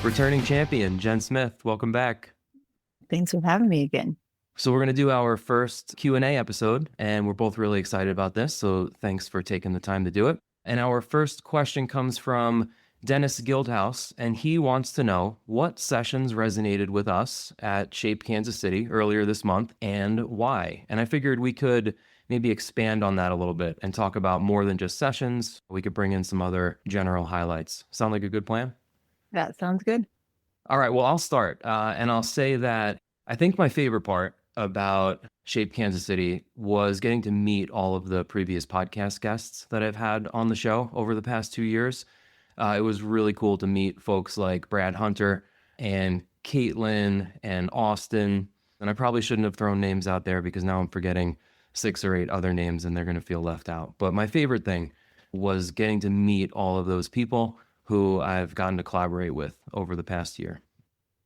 Returning champion, Jen Smith, welcome back. Thanks for having me again. So we're going to do our first Q&A episode, and we're both really excited about this, so thanks for taking the time to do it. And our first question comes from Dennis Guildhouse, and he wants to know what sessions resonated with us at Shape Kansas City earlier this month and why. And I figured we could maybe expand on that a little bit and talk about more than just sessions. We could bring in some other general highlights. Sound like a good plan? That sounds good. All right, well, I'll start, and I'll say that I think my favorite part about Shape Kansas City was getting to meet all of the previous podcast guests that I've had on the show over the past 2 years. It was really cool to meet folks like Brad Hunter and Caitlin and Austin. And I probably shouldn't have thrown names out there because now I'm forgetting 6 or 8 other names and they're going to feel left out. But my favorite thing was getting to meet all of those people who I've gotten to collaborate with over the past year.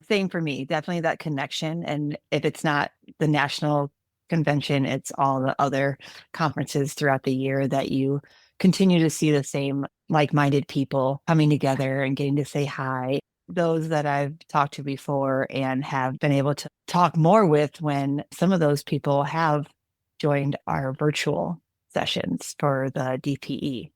Same for me, definitely that connection. And if it's not the national convention, it's all the other conferences throughout the year that you continue to see the same like-minded people coming together and getting to say hi. Those that I've talked to before and have been able to talk more with when some of those people have joined our virtual sessions for the DPE.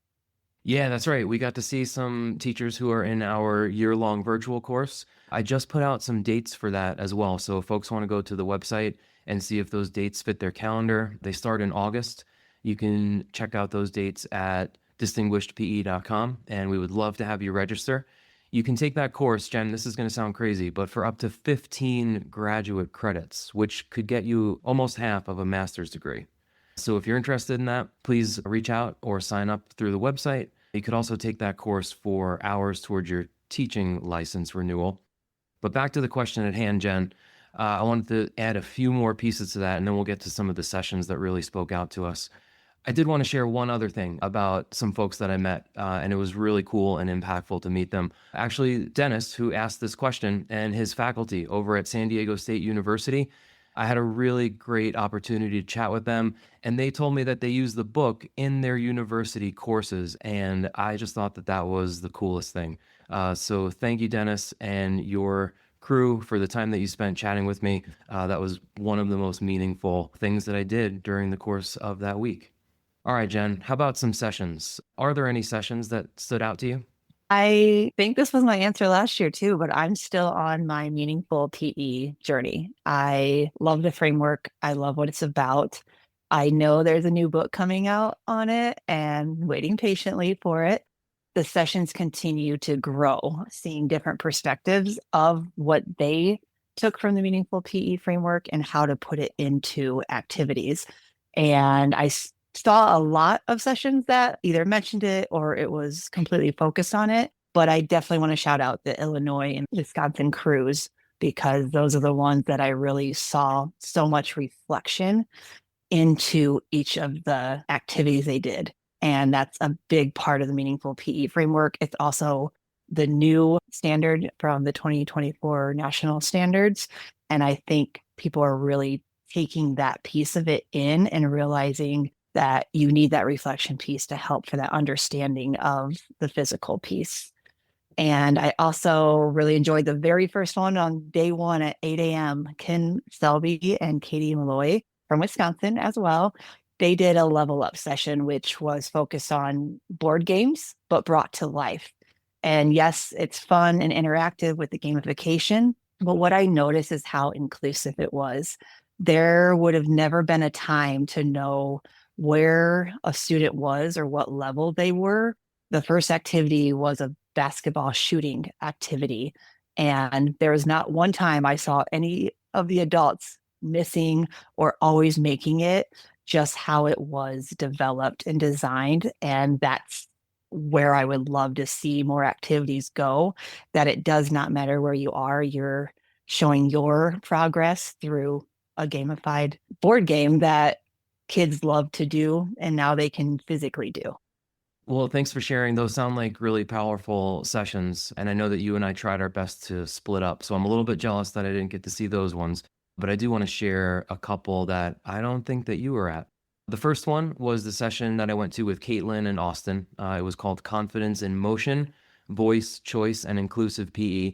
Yeah, that's right. We got to see some teachers who are in our year-long virtual course. I just put out some dates for that as well. So if folks want to go to the website and see if those dates fit their calendar, they start in August. You can check out those dates at distinguishedpe.com, and we would love to have you register. You can take that course, Jen, this is going to sound crazy, but for up to 15 graduate credits, which could get you almost half of a master's degree. So if you're interested in that, please reach out or sign up through the website. You could also take that course for hours towards your teaching license renewal. But back to the question at hand, Jen, I wanted to add a few more pieces to that, and then we'll get to some of the sessions that really spoke out to us. I did want to share one other thing about some folks that I met, and it was really cool and impactful to meet them. Actually, Dennis, who asked this question, and his faculty over at San Diego State University, I had a really great opportunity to chat with them, and they told me that they use the book in their university courses, and I just thought that that was the coolest thing. So thank you, Dennis, and your crew for the time that you spent chatting with me. That was one of the most meaningful things that I did during the course of that week. All right, Jen, how about some sessions? Are there any sessions that stood out to you? I think this was my answer last year too, but I'm still on my meaningful PE journey. I love the framework. I love what it's about. I know there's a new book coming out on it and waiting patiently for it. The sessions continue to grow, seeing different perspectives of what they took from the meaningful PE framework and how to put it into activities. And I saw a lot of sessions that either mentioned it or it was completely focused on it. But I definitely want to shout out the Illinois and Wisconsin crews because those are the ones that I really saw so much reflection into each of the activities they did. And that's a big part of the meaningful PE framework. It's also the new standard from the 2024 national standards. And I think people are really taking that piece of it in and realizing that you need that reflection piece to help for that understanding of the physical piece. And I also really enjoyed the very first one on day one at 8 a.m. Ken Selby and Katie Malloy from Wisconsin as well. They did a level up session, which was focused on board games, but brought to life. And yes, it's fun and interactive with the gamification. But what I noticed is how inclusive it was. There would have never been a time to know where a student was or what level they were. The first activity was a basketball shooting activity. And there was not one time I saw any of the adults missing or always making it, just how it was developed and designed. And that's where I would love to see more activities go, that it does not matter where you are, you're showing your progress through a gamified board game that kids love to do and now they can physically do. Well, thanks for sharing. Those sound like really powerful sessions. And I know that you and I tried our best to split up. So I'm a little bit jealous that I didn't get to see those ones. But I do want to share a couple that I don't think that you were at. The first one was the session that I went to with Caitlin and Austin. It was called Confidence in Motion, Voice, Choice, and Inclusive PE.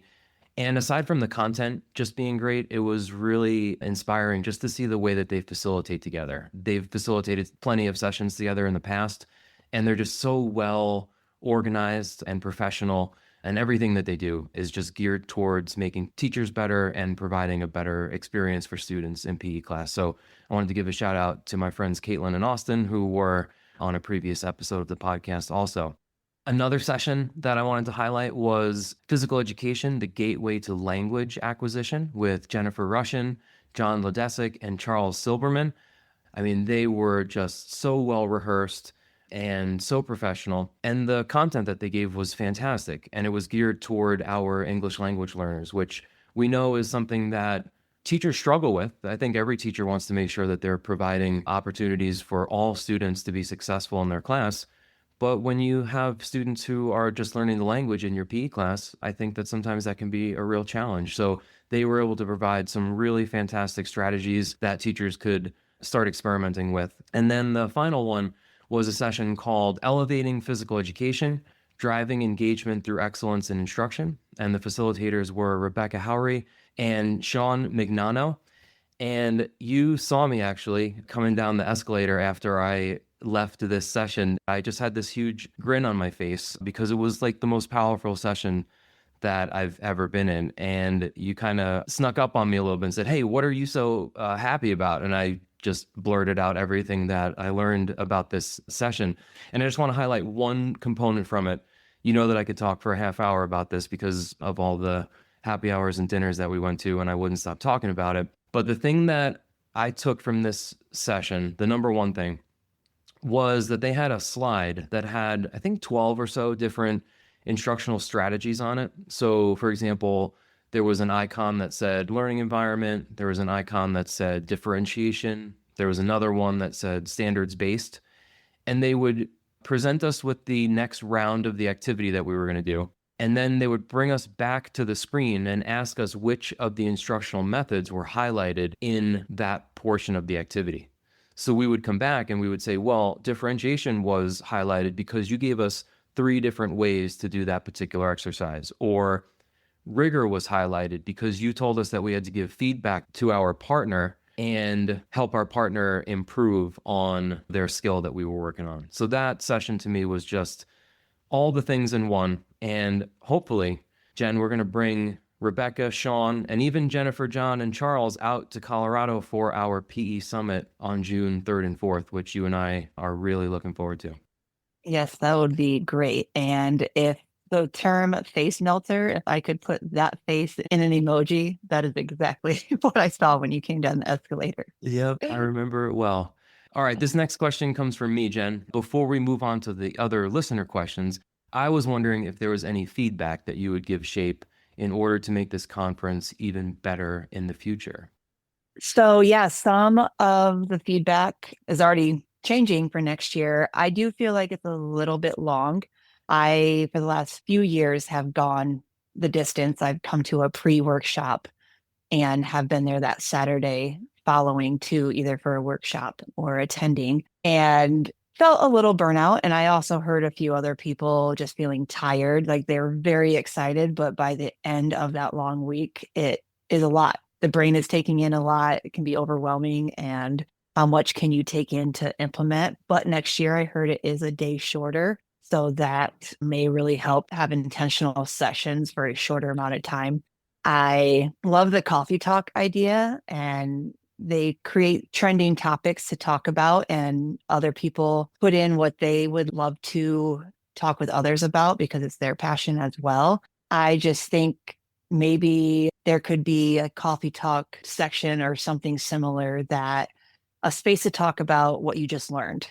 And aside from the content just being great, it was really inspiring just to see the way that they facilitate together. They've facilitated plenty of sessions together in the past, and they're just so well organized and professional. And everything that they do is just geared towards making teachers better and providing a better experience for students in PE class. So I wanted to give a shout out to my friends Caitlin and Austin, who were on a previous episode of the podcast also. Another session that I wanted to highlight was Physical Education, the Gateway to Language Acquisition with Jennifer Rushin, John Lodesick, and Charles Silberman. I mean, they were just so well rehearsed and so professional. And the content that they gave was fantastic. And it was geared toward our English language learners, which we know is something that teachers struggle with. I think every teacher wants to make sure that they're providing opportunities for all students to be successful in their class. But when you have students who are just learning the language in your PE class, I think that sometimes that can be a real challenge. So they were able to provide some really fantastic strategies that teachers could start experimenting with. And then the final one was a session called Elevating Physical Education, Driving Engagement Through Excellence in Instruction. And the facilitators were Rebecca Howry and Sean Mignano. And you saw me actually coming down the escalator after I left this session. I just had this huge grin on my face because it was like the most powerful session that I've ever been in. And you kind of snuck up on me a little bit and said, "Hey, what are you so happy about?" And I just blurted out everything that I learned about this session. And I just want to highlight one component from it. You know that I could talk for a half hour about this because of all the happy hours and dinners that we went to, and I wouldn't stop talking about it. But the thing that I took from this session, the number one thing, was that they had a slide that had, I think, 12 or so different instructional strategies on it. So, for example, there was an icon that said learning environment. There was an icon that said differentiation. There was another one that said standards-based. And they would present us with the next round of the activity that we were going to do. And then they would bring us back to the screen and ask us which of the instructional methods were highlighted in that portion of the activity. So we would come back and we would say, well, differentiation was highlighted because you gave us 3 different ways to do that particular exercise. Or rigor was highlighted because you told us that we had to give feedback to our partner and help our partner improve on their skill that we were working on. So that session to me was just all the things in one. And hopefully, Jen, we're going to bring Rebecca, Sean, and even Jennifer, John, and Charles out to Colorado for our PE Summit on June 3rd and 4th, which you and I are really looking forward to. Yes, that would be great. And if the term face melter, if I could put that face in an emoji, that is exactly what I saw when you came down the escalator. Yep, I remember it well. All right, this next question comes from me, Jen. Before we move on to the other listener questions, I was wondering if there was any feedback that you would give SHAPE in order to make this conference even better in the future. So yeah, some of the feedback is already changing for next year. I do feel like it's a little bit long. I, for the last few years, have gone the distance. I've come to a pre-workshop and have been there that Saturday following to either for a workshop or attending, and felt a little burnout. And I also heard a few other people just feeling tired, like they're very excited, but by the end of that long week, it is a lot. The brain is taking in a lot. It can be overwhelming. And how much can you take in to implement? But next year, I heard it is a day shorter. So that may really help have intentional sessions for a shorter amount of time. I love the coffee talk idea, and they create trending topics to talk about, and other people put in what they would love to talk with others about because it's their passion as well. I just think maybe there could be a coffee talk section or something similar, that a space to talk about what you just learned.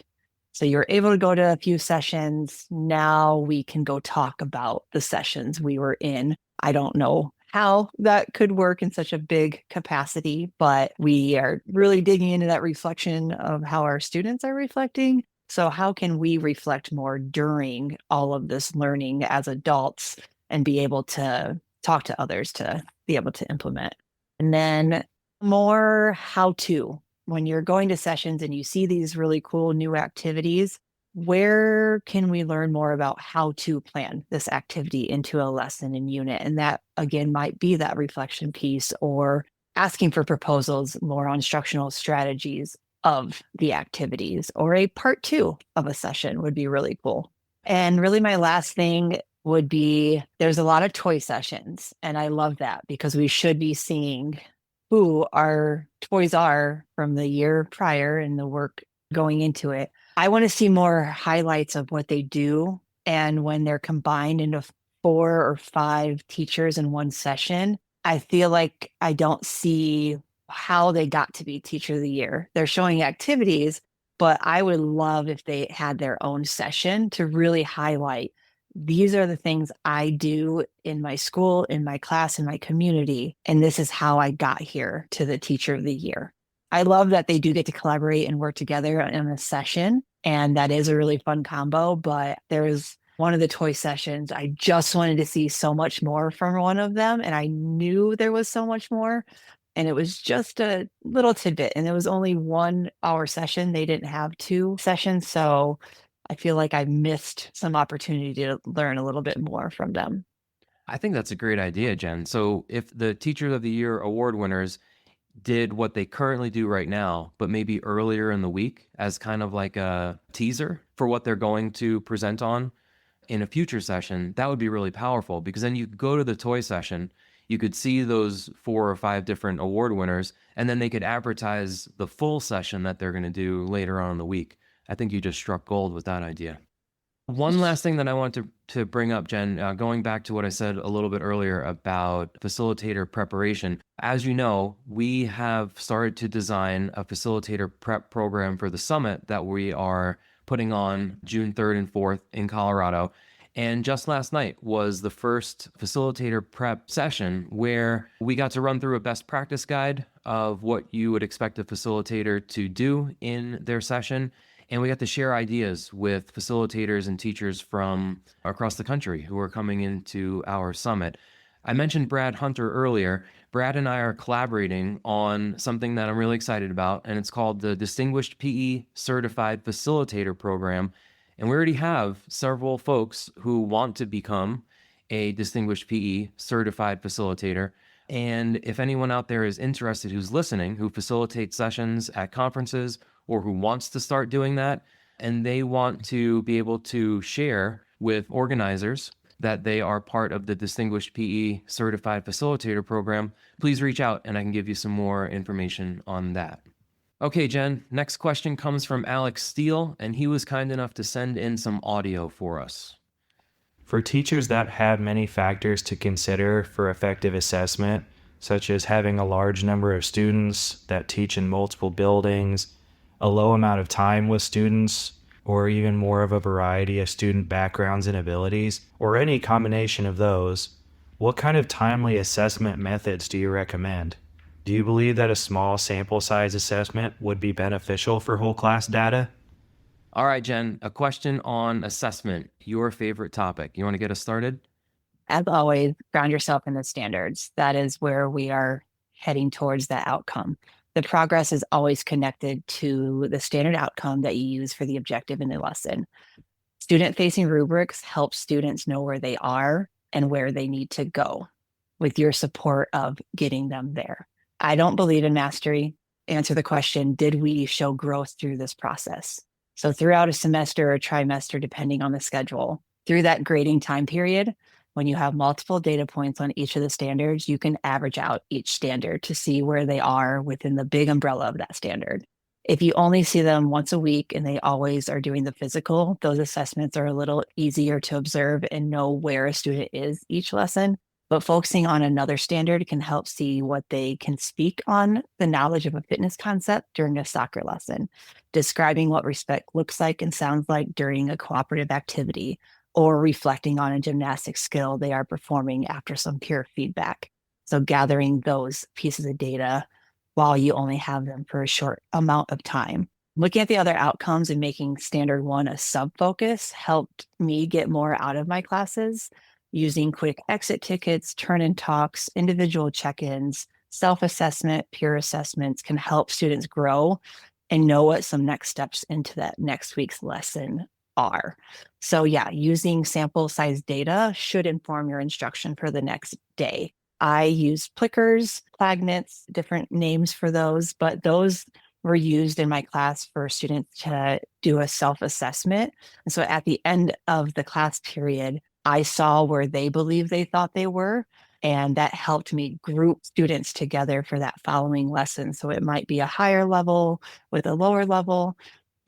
So you're able to go to a few sessions. Now we can go talk about the sessions we were in. I don't know how that could work in such a big capacity, but we are really digging into that reflection of how our students are reflecting. So how can we reflect more during all of this learning as adults and be able to talk to others to be able to implement? And then more how to. When you're going to sessions and you see these really cool new activities, where can we learn more about how to plan this activity into a lesson and unit? And that, again, might be that reflection piece or asking for proposals more on instructional strategies of the activities, or a part two of a session would be really cool. And really, my last thing would be there's a lot of toy sessions, and I love that because we should be seeing who our toys are from the year prior and the work going into it. I want to see more highlights of what they do. And when they're combined into 4 or 5 teachers in one session, I feel like I don't see how they got to be teacher of the year. They're showing activities, but I would love if they had their own session to really highlight these are the things I do in my school, in my class, in my community. And this is how I got here to the teacher of the year. I love that they do get to collaborate and work together in a session. And that is a really fun combo. But there's one of the toy sessions, I just wanted to see so much more from one of them. And I knew there was so much more. And it was just a little tidbit. And it was only 1 hour session. They didn't have 2 sessions. So I feel like I missed some opportunity to learn a little bit more from them. I think that's a great idea, Jen. So if the Teacher of the Year award winners did what they currently do right now, but maybe earlier in the week as kind of like a teaser for what they're going to present on in a future session, that would be really powerful because then you could go to the toy session, you could see those 4 or 5 different award winners, and then they could advertise the full session that they're going to do later on in the week. I think you just struck gold with that idea. One last thing that I wanted to bring up, Jen, going back to what I said a little bit earlier about facilitator preparation. As you know, we have started to design a facilitator prep program for the summit that we are putting on June 3rd and 4th in Colorado. And just last night was the first facilitator prep session where we got to run through a best practice guide of what you would expect a facilitator to do in their session. And we got to share ideas with facilitators and teachers from across the country who are coming into our summit. I mentioned Brad Hunter earlier. Brad and I are collaborating on something that I'm really excited about, and it's called the Distinguished PE Certified Facilitator Program. And we already have several folks who want to become a Distinguished PE Certified Facilitator. And if anyone out there is interested who's listening, who facilitates sessions at conferences or who wants to start doing that, and they want to be able to share with organizers that they are part of the Distinguished PE Certified Facilitator Program, please reach out and I can give you some more information on that. Okay, Jen, next question comes from Alex Steele, and he was kind enough to send in some audio for us. For teachers that have many factors to consider for effective assessment, such as having a large number of students that teach in multiple buildings, a low amount of time with students, or even more of a variety of student backgrounds and abilities, or any combination of those, what kind of timely assessment methods do you recommend? Do you believe that a small sample size assessment would be beneficial for whole class data? All right, Jen, a question on assessment, your favorite topic. You want to get us started? As always, ground yourself in the standards. That is where we are heading towards that outcome. The progress is always connected to the standard outcome that you use for the objective in the lesson. Student-facing rubrics help students know where they are and where they need to go with your support of getting them there. I don't believe in mastery. Answer the question, did we show growth through this process? So throughout a semester or trimester, depending on the schedule, through that grading time period, when you have multiple data points on each of the standards, you can average out each standard to see where they are within the big umbrella of that standard. If you only see them once a week and they always are doing the physical, those assessments are a little easier to observe and know where a student is each lesson. But focusing on another standard can help see what they can speak on the knowledge of a fitness concept during a soccer lesson, describing what respect looks like and sounds like during a cooperative activity, or reflecting on a gymnastic skill they are performing after some peer feedback. So gathering those pieces of data while you only have them for a short amount of time. Looking at the other outcomes and making standard one a sub-focus helped me get more out of my classes. Using quick exit tickets, turn-in talks, individual check-ins, self-assessment, peer assessments can help students grow and know what some next steps into that next week's lesson are. So yeah, using sample size data should inform your instruction for the next day. I use plickers, plagnets, different names for those, but those were used in my class for students to do a self-assessment. And so at the end of the class period, I saw where they believed they thought they were. And that helped me group students together for that following lesson. So it might be a higher level with a lower level.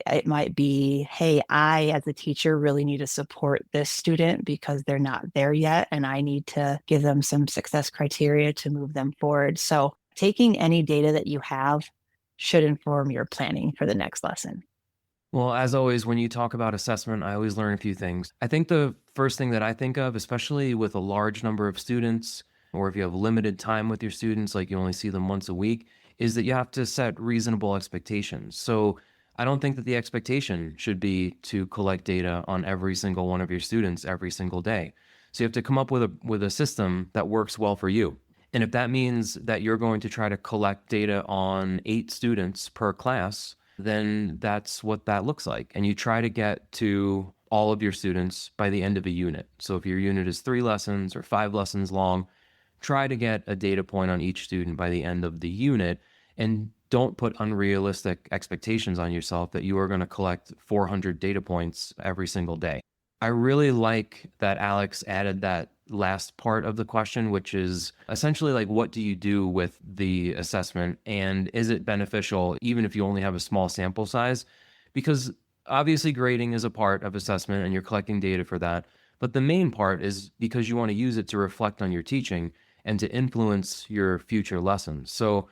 It might be, hey, I, as a teacher, really need to support this student because they're not there yet. And I need to give them some success criteria to move them forward. So taking any data that you have should inform your planning for the next lesson. Well, as always, when you talk about assessment, I always learn a few things. I think the first thing that I think of, especially with a large number of students, or if you have limited time with your students, like you only see them once a week, is that you have to set reasonable expectations. So I don't think that the expectation should be to collect data on every single one of your students every single day. So you have to come up with a system that works well for you. And if that means that you're going to try to collect data on 8 students per class, then that's what that looks like. And you try to get to all of your students by the end of a unit. So if your unit is 3 lessons or 5 lessons long, try to get a data point on each student by the end of the unit, and don't put unrealistic expectations on yourself that you are going to collect 400 data points every single day. I really like that Alex added that last part of the question, which is essentially like, what do you do with the assessment? And is it beneficial even if you only have a small sample size? Because obviously grading is a part of assessment and you're collecting data for that. But the main part is because you want to use it to reflect on your teaching and to influence your future lessons. So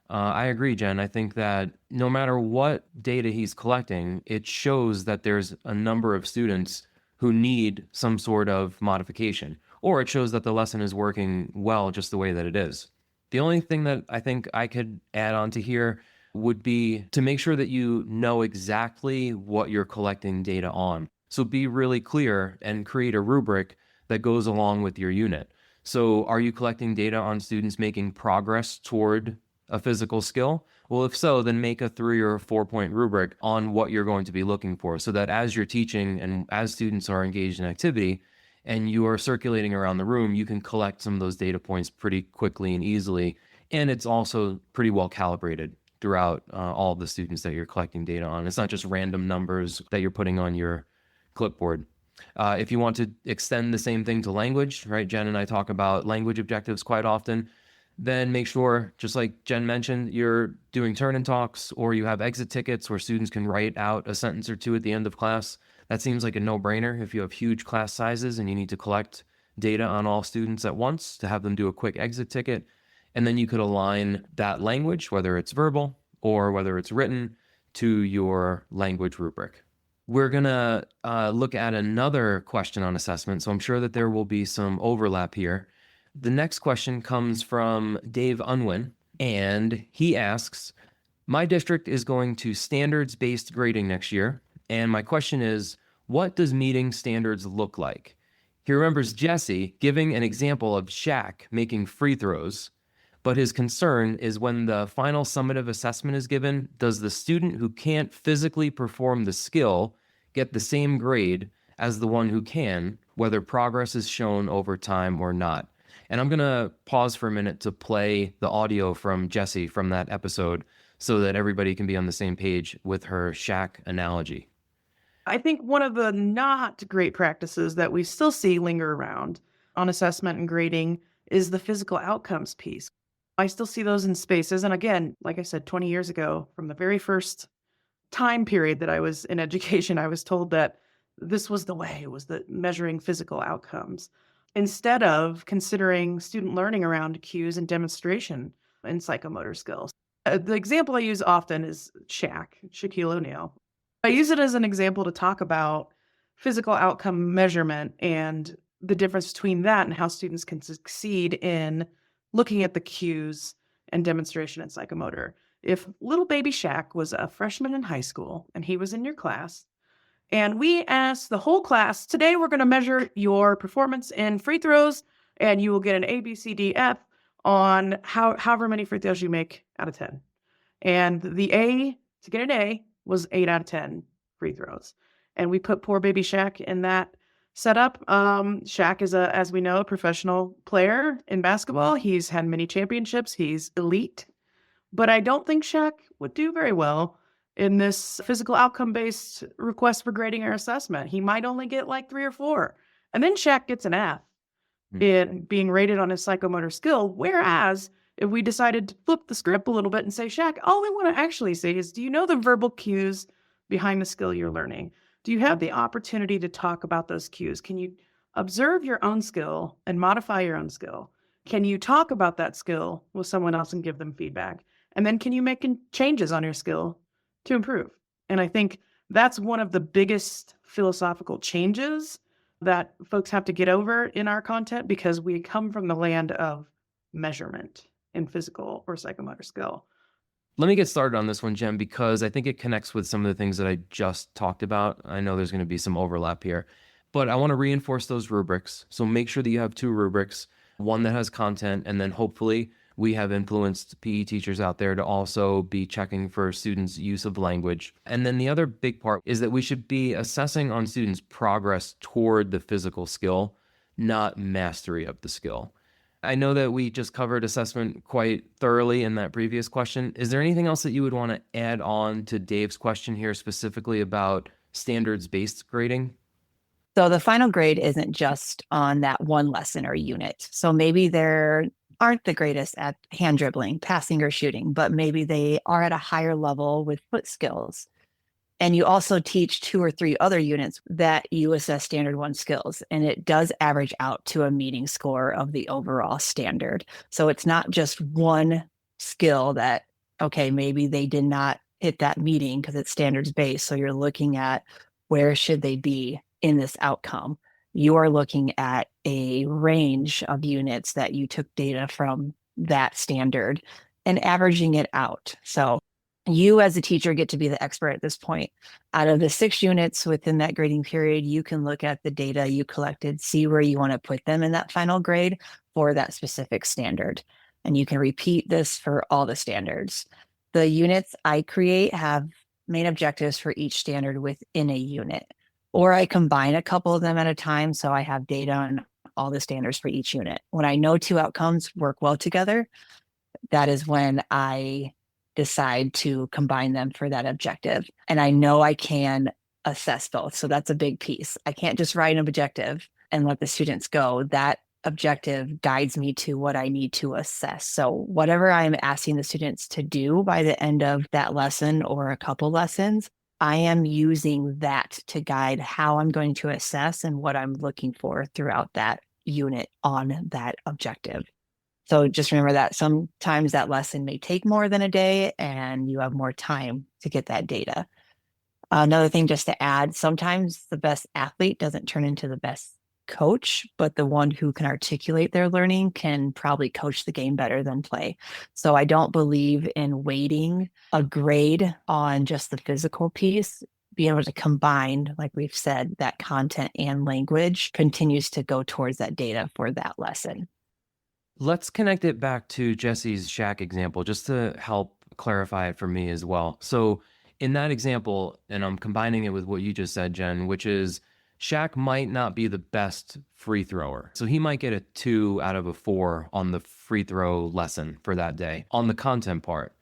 I agree, Jen. I think that no matter what data he's collecting, it shows that there's a number of students who need some sort of modification, or it shows that the lesson is working well just the way that it is. The only thing that I think I could add on to here would be to make sure that you know exactly what you're collecting data on. So be really clear and create a rubric that goes along with your unit. So are you collecting data on students making progress toward a physical skill? Well, if so, then make a 3 or 4 point rubric on what you're going to be looking for, so that as you're teaching and as students are engaged in activity and you are circulating around the room, you can collect some of those data points pretty quickly and easily. And it's also pretty well calibrated throughout all of the students that you're collecting data on. It's not just random numbers that you're putting on your clipboard. If you want to extend the same thing to language, right? Jen and I talk about language objectives quite often. Then make sure, just like Jen mentioned, you're doing turn and talks, or you have exit tickets where students can write out a sentence or two at the end of class. That seems like a no-brainer if you have huge class sizes and you need to collect data on all students at once to have them do a quick exit ticket. And then you could align that language, whether it's verbal or whether it's written, to your language rubric. We're going to look at another question on assessment, so I'm sure that there will be some overlap here. The next question comes from Dave Unwin, and he asks, my district is going to standards-based grading next year, and my question is, what does meeting standards look like? He remembers Jesse giving an example of Shaq making free throws, but his concern is when the final summative assessment is given, does the student who can't physically perform the skill get the same grade as the one who can, whether progress is shown over time or not? And I'm going to pause for a minute to play the audio from Jessie from that episode so that everybody can be on the same page with her Shaq analogy. I think one of the not great practices that we still see linger around on assessment and grading is the physical outcomes piece. I still see those in spaces. And again, like I said, 20 years ago, from the very first time period that I was in education, I was told that this was the way, it was the measuring physical outcomes, instead of considering student learning around cues and demonstration and psychomotor skills. The example I use often is Shaquille O'Neal. I use it as an example to talk about physical outcome measurement and the difference between that and how students can succeed in looking at the cues and demonstration and psychomotor. If little baby Shaq was a freshman in high school and he was in your class, and we asked the whole class, today we're going to measure your performance in free throws, and you will get an A, B, C, D, F on however many free throws you make out of 10. And the A, to get an A, was 8 out of 10 free throws. And we put poor baby Shaq in that setup. Shaq is as we know, a professional player in basketball. He's had many championships. He's elite. But I don't think Shaq would do very well in this physical outcome-based request for grading or assessment. He might only get like 3 or 4. And then Shaq gets an F in being rated on his psychomotor skill. Whereas if we decided to flip the script a little bit and say, Shaq, all we want to actually say is, do you know the verbal cues behind the skill you're learning? Do you have the opportunity to talk about those cues? Can you observe your own skill and modify your own skill? Can you talk about that skill with someone else and give them feedback? And then can you make changes on your skill to improve? And I think that's one of the biggest philosophical changes that folks have to get over in our content, because we come from the land of measurement in physical or psychomotor skill. Let me get started on this one, Jen, because I think it connects with some of the things that I just talked about. I know there's going to be some overlap here, but I want to reinforce those rubrics. So make sure that you have 2 rubrics, one that has content, and then hopefully we have influenced PE teachers out there to also be checking for students' use of language. And then the other big part is that we should be assessing on students' progress toward the physical skill, not mastery of the skill. I know that we just covered assessment quite thoroughly in that previous question. Is there anything else that you would want to add on to Dave's question here, specifically about standards-based grading? So the final grade isn't just on that one lesson or unit. So maybe they're aren't the greatest at hand dribbling, passing, or shooting, but maybe they are at a higher level with foot skills. And you also teach 2 or 3 other units that you assess standard 1 skills, and it does average out to a meeting score of the overall standard. So it's not just one skill that, okay, maybe they did not hit that meeting because it's standards based. So you're looking at where should they be in this outcome. You are looking at a range of units that you took data from that standard and averaging it out. So you as a teacher get to be the expert at this point. Out of the 6 units within that grading period, you can look at the data you collected, see where you want to put them in that final grade for that specific standard. And you can repeat this for all the standards. The units I create have main objectives for each standard within a unit, or I combine a couple of them at a time. So I have data on all the standards for each unit. When I know 2 outcomes work well together, that is when I decide to combine them for that objective. And I know I can assess both. So that's a big piece. I can't just write an objective and let the students go. That objective guides me to what I need to assess. So whatever I'm asking the students to do by the end of that lesson or a couple lessons, I am using that to guide how I'm going to assess and what I'm looking for throughout that unit on that objective. So just remember that sometimes that lesson may take more than a day and you have more time to get that data. Another thing just to add, sometimes the best athlete doesn't turn into the best coach, but the one who can articulate their learning can probably coach the game better than play. So I don't believe in weighting a grade on just the physical piece. Being able to combine, like we've said, that content and language continues to go towards that data for that lesson. Let's connect it back to Jesse's Shaq example, just to help clarify it for me as well. So in that example, and I'm combining it with what you just said, Jen, which is Shaq might not be the best free thrower. So he might get a 2 out of a 4 on the free throw lesson for that day on the content part,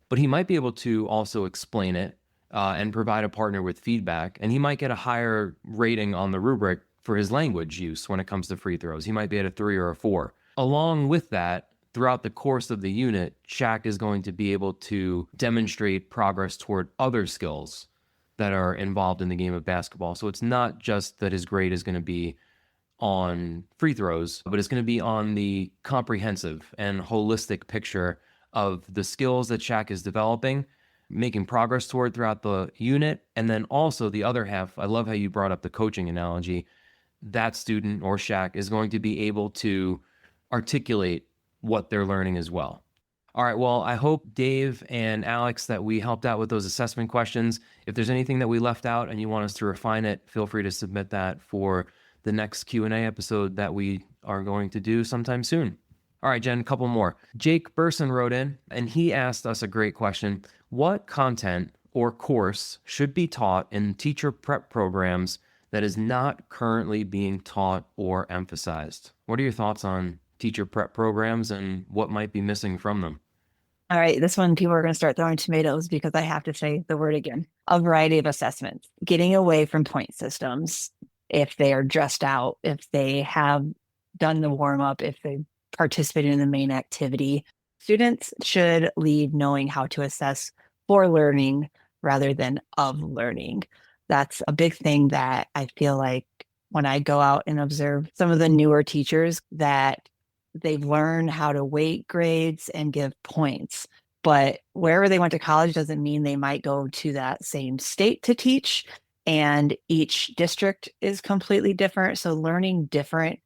but he might be able to also explain it and provide a partner with feedback. And he might get a higher rating on the rubric for his language use when it comes to free throws. He might be at a 3 or a 4. Along with that, throughout the course of the unit, Shaq is going to be able to demonstrate progress toward other skills that are involved in the game of basketball. So it's not just that his grade is going to be on free throws, but it's going to be on the comprehensive and holistic picture of the skills that Shaq is developing, making progress toward throughout the unit. And then also the other half, I love how you brought up the coaching analogy. That student or Shaq is going to be able to articulate what they're learning as well. All right, well, I hope Dave and Alex that we helped out with those assessment questions. If there's anything that we left out and you want us to refine it, feel free to submit that for the next Q&A episode that we are going to do sometime soon. All right, Jen, a couple more. Jake Burson wrote in and he asked us a great question. What content or course should be taught in teacher prep programs that is not currently being taught or emphasized? What are your thoughts on teacher prep programs and what might be missing from them? All right, this one people are going to start throwing tomatoes because I have to say the word again. A variety of assessments, getting away from point systems. If they are dressed out, if they have done the warm up, if they participated in the main activity, students should leave knowing how to assess for learning rather than of learning. That's a big thing that I feel like when I go out and observe some of the newer teachers, that they've learned how to weight grades and give points. But wherever they went to college doesn't mean they might go to that same state to teach. And each district is completely different. So learning different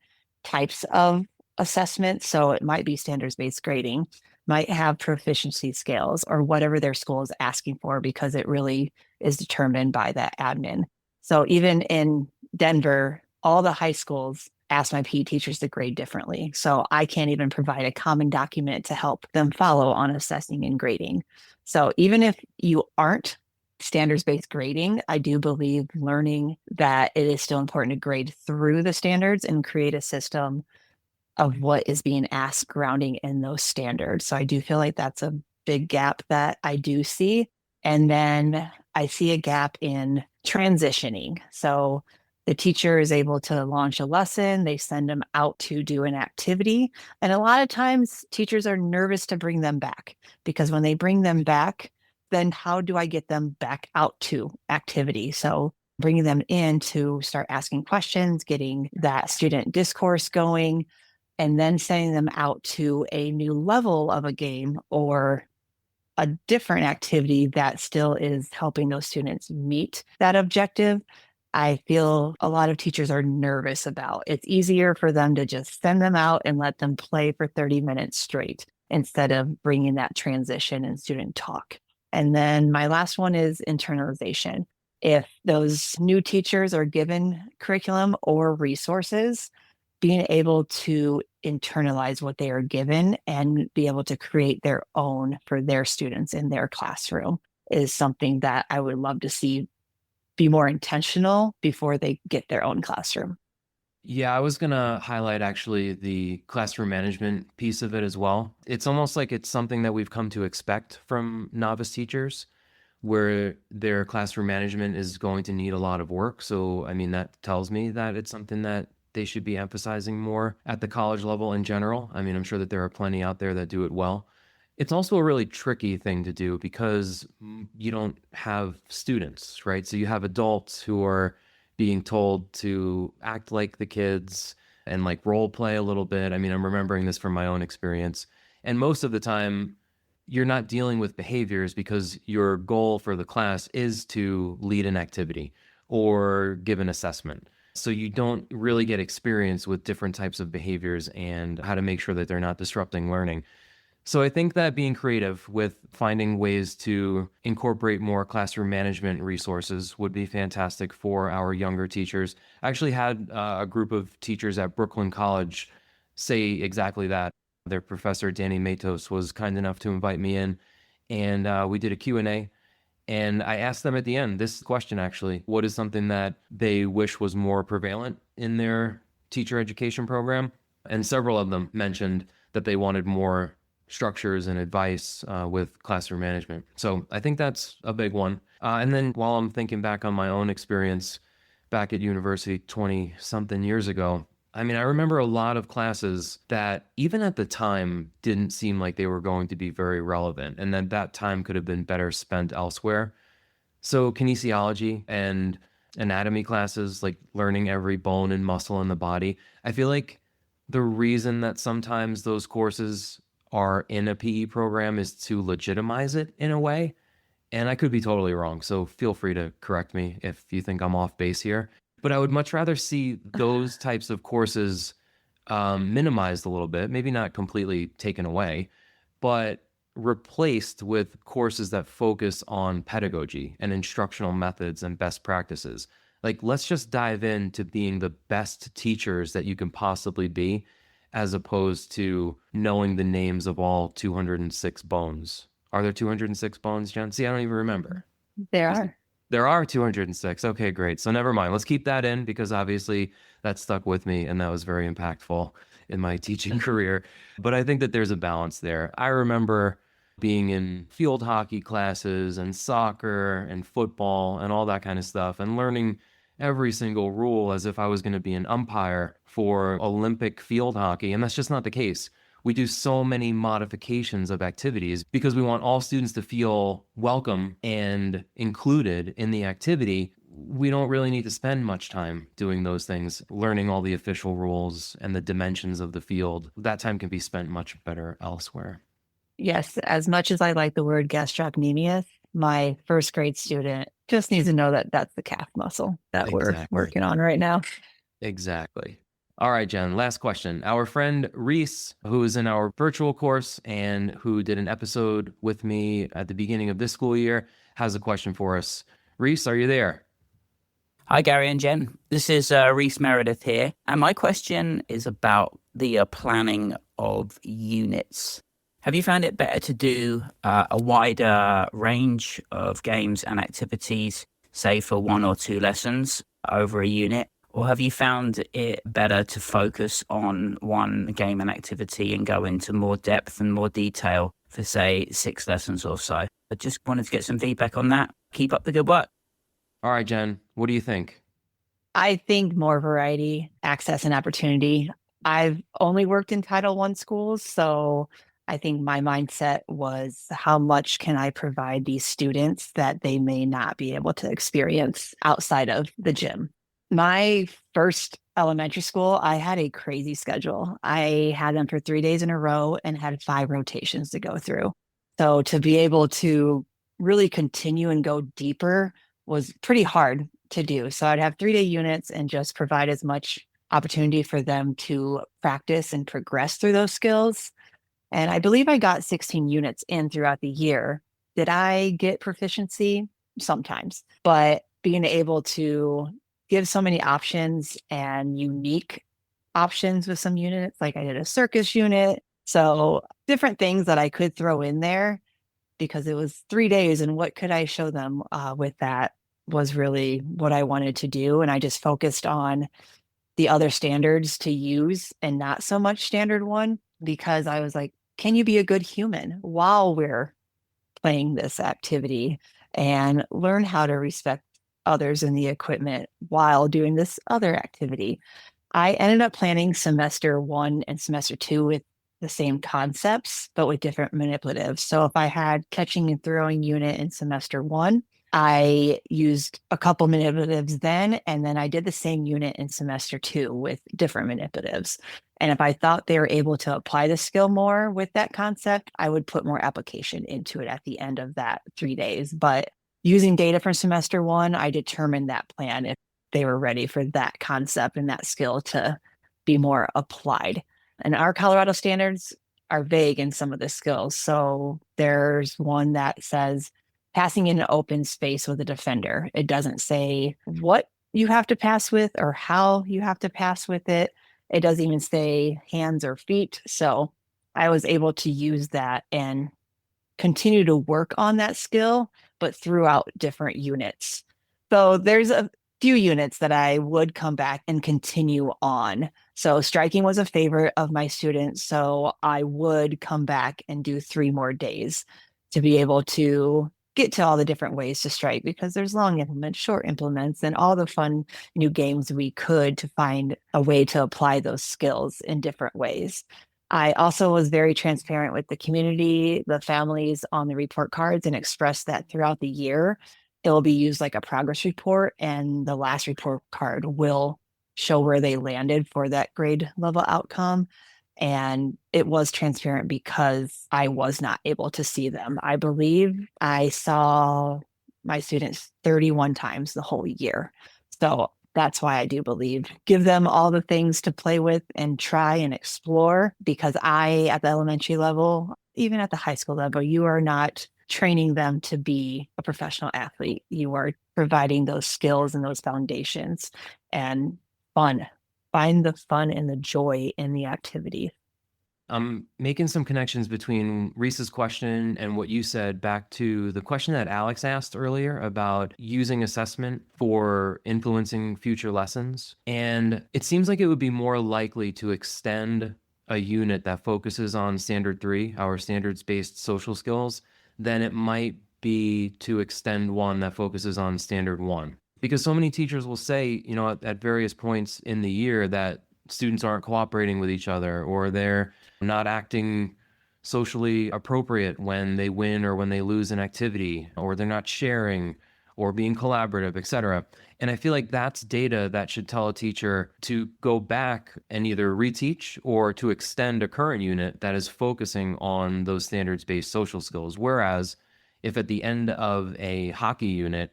types of assessments. So it might be standards-based grading, might have proficiency scales or whatever their school is asking for, because it really is determined by that admin. So even in Denver, all the high schools ask my PE teachers to grade differently. So I can't even provide a common document to help them follow on assessing and grading. So even if you aren't standards-based grading, I do believe learning that it is still important to grade through the standards and create a system of what is being asked grounding in those standards. So I do feel like that's a big gap that I do see. And then I see a gap in transitioning. So the teacher is able to launch a lesson, they send them out to do an activity. And a lot of times teachers are nervous to bring them back, because when they bring them back, then how do I get them back out to activity? So bringing them in to start asking questions, getting that student discourse going, and then sending them out to a new level of a game or a different activity that still is helping those students meet that objective, I feel a lot of teachers are nervous about. It's easier for them to just send them out and let them play for 30 minutes straight instead of bringing that transition and student talk. And then my last one is internalization. If those new teachers are given curriculum or resources, being able to internalize what they are given and be able to create their own for their students in their classroom is something that I would love to see be more intentional before they get their own classroom. Yeah, I was going to highlight actually the classroom management piece of it as well. It's almost like it's something that we've come to expect from novice teachers, where their classroom management is going to need a lot of work. So, I mean, that tells me that it's something that they should be emphasizing more at the college level in general. I mean, I'm sure that there are plenty out there that do it well. It's also a really tricky thing to do because you don't have students, right? So you have adults who are being told to act like the kids and like role play a little bit. I mean, I'm remembering this from my own experience. And most of the time, you're not dealing with behaviors because your goal for the class is to lead an activity or give an assessment. So you don't really get experience with different types of behaviors and how to make sure that they're not disrupting learning. So I think that being creative with finding ways to incorporate more classroom management resources would be fantastic for our younger teachers. I actually had a group of teachers at Brooklyn College say exactly that. Their professor, Danny Matos, was kind enough to invite me in, and we did a Q&A. And I asked them at the end this question, actually: what is something that they wish was more prevalent in their teacher education program? And several of them mentioned that they wanted more structures and advice with classroom management. So I think that's a big one. And then while I'm thinking back on my own experience back at university 20 something years ago, I mean, I remember a lot of classes that even at the time didn't seem like they were going to be very relevant, and that time could have been better spent elsewhere. So kinesiology and anatomy classes, like learning every bone and muscle in the body, I feel like the reason that sometimes those courses are in a PE program is to legitimize it in a way. And I could be totally wrong, so feel free to correct me if you think I'm off base here. But I would much rather see those types of courses minimized a little bit, maybe not completely taken away, but replaced with courses that focus on pedagogy and instructional methods and best practices. Like, let's just dive into being the best teachers that you can possibly be, as opposed to knowing the names of all 206 bones. Are there 206 bones, Jen? See, I don't even remember. There are. There are 206. Okay, great. So never mind. Let's keep that in because obviously that stuck with me and that was very impactful in my teaching career. But I think that there's a balance there. I remember being in field hockey classes and soccer and football and all that kind of stuff and learning every single rule as if I was going to be an umpire for Olympic field hockey. And that's just not the case. We do so many modifications of activities because we want all students to feel welcome and included in the activity. We don't really need to spend much time doing those things, learning all the official rules and the dimensions of the field. That time can be spent much better elsewhere. Yes, as much as I like the word gastrocnemius, my first grade student just needs to know that that's the calf muscle that we're Exactly. working on right now. Exactly. All right, Jen, last question. Our friend Reese, who is in our virtual course and who did an episode with me at the beginning of this school year, has a question for us. Reese, are you there? Hi, Gary and Jen. This is Reese Meredith here. And my question is about the planning of units. Have you found it better to do a wider range of games and activities, say for 1 or 2 lessons over a unit? Or have you found it better to focus on one game and activity and go into more depth and more detail for, say, 6 lessons or so? I just wanted to get some feedback on that. Keep up the good work. All right, Jen, what do you think? I think more variety, access, and opportunity. I've only worked in Title I schools, so I think my mindset was how much can I provide these students that they may not be able to experience outside of the gym. My first elementary school, I had a crazy schedule. I had them for 3 days in a row and had 5 rotations to go through. So to be able to really continue and go deeper was pretty hard to do. So I'd have 3-day units and just provide as much opportunity for them to practice and progress through those skills. And I believe I got 16 units in throughout the year. Did I get proficiency? Sometimes, but being able to give so many options and unique options with some units, like I did a circus unit. So different things that I could throw in there because it was 3 days and what could I show them with that was really what I wanted to do. And I just focused on the other standards to use and not so much standard 1 because I was like, can you be a good human while we're playing this activity and learn how to respect others in the equipment while doing this other activity? I ended up planning semester 1 and semester 2 with the same concepts, but with different manipulatives. So if I had catching and throwing unit in semester 1, I used a couple manipulatives then, and then I did the same unit in semester 2 with different manipulatives. And if I thought they were able to apply the skill more with that concept, I would put more application into it at the end of that 3 days. But using data from semester 1, I determined that plan if they were ready for that concept and that skill to be more applied. And our Colorado standards are vague in some of the skills. So there's one that says passing in an open space with a defender. It doesn't say what you have to pass with or how you have to pass with it. It doesn't even say hands or feet. So I was able to use that and continue to work on that skill, but throughout different units. So there's a few units that I would come back and continue on. So striking was a favorite of my students. So I would come back and do 3 more days to be able to get to all the different ways to strike because there's long implements, short implements, and all the fun new games we could to find a way to apply those skills in different ways. I also was very transparent with the community, the families on the report cards, and expressed that throughout the year, it will be used like a progress report, and the last report card will show where they landed for that grade level outcome. And it was transparent because I was not able to see them. I believe I saw my students 31 times the whole year. So that's why I do believe give them all the things to play with and try and explore, because at the elementary level, even at the high school level, you are not training them to be a professional athlete. You are providing those skills and those foundations and fun. Find the fun and the joy in the activity. I'm making some connections between Reese's question and what you said back to the question that Alex asked earlier about using assessment for influencing future lessons. And it seems like it would be more likely to extend a unit that focuses on standard 3, our standards-based social skills, than it might be to extend one that focuses on standard 1. Because so many teachers will say, at various points in the year that students aren't cooperating with each other, or they're not acting socially appropriate when they win or when they lose an activity, or they're not sharing or being collaborative, etc. And I feel like that's data that should tell a teacher to go back and either reteach or to extend a current unit that is focusing on those standards-based social skills. Whereas if at the end of a hockey unit,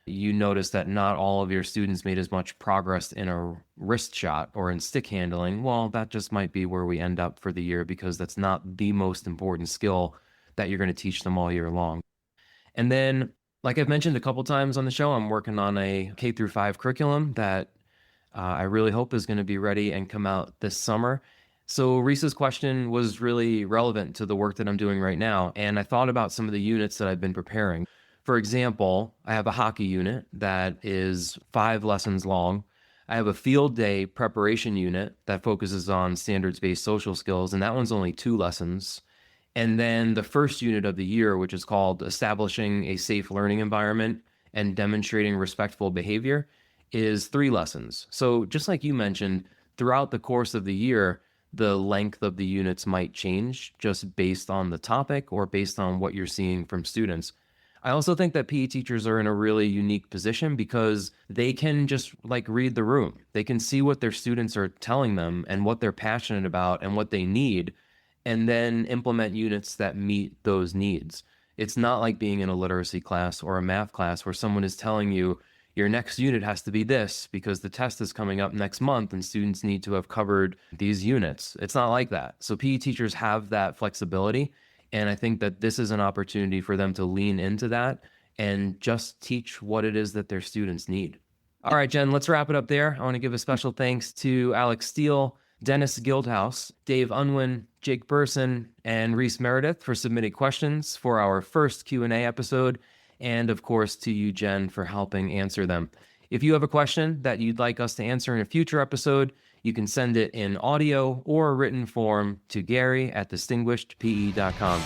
you notice that not all of your students made as much progress in a wrist shot or in stick handling, well, that just might be where we end up for the year, because that's not the most important skill that you're going to teach them all year long. And then, like I've mentioned a couple times on the show, I'm working on a K through 5 curriculum that I really hope is going to be ready and come out this summer. So Reese's question was really relevant to the work that I'm doing right now. And I thought about some of the units that I've been preparing. For example, I have a hockey unit that is 5 lessons long. I have a field day preparation unit that focuses on standards-based social skills, and that one's only 2 lessons. And then the first unit of the year, which is called Establishing a Safe Learning Environment and Demonstrating Respectful Behavior, is 3 lessons. So just like you mentioned, throughout the course of the year, the length of the units might change just based on the topic or based on what you're seeing from students. I also think that PE teachers are in a really unique position because they can just read the room. They can see what their students are telling them and what they're passionate about and what they need, and then implement units that meet those needs. It's not like being in a literacy class or a math class where someone is telling you your next unit has to be this because the test is coming up next month and students need to have covered these units. It's not like that. So PE teachers have that flexibility. And I think that this is an opportunity for them to lean into that and just teach what it is that their students need. All right, Jen, let's wrap it up there. I want to give a special thanks to Alex Steele, Dennis Guildhouse, Dave Unwin, Jake Burson, and Reese Meredith for submitting questions for our first Q&A episode. And of course, to you, Jen, for helping answer them. If you have a question that you'd like us to answer in a future episode, you can send it in audio or written form to Gary@distinguishedpe.com.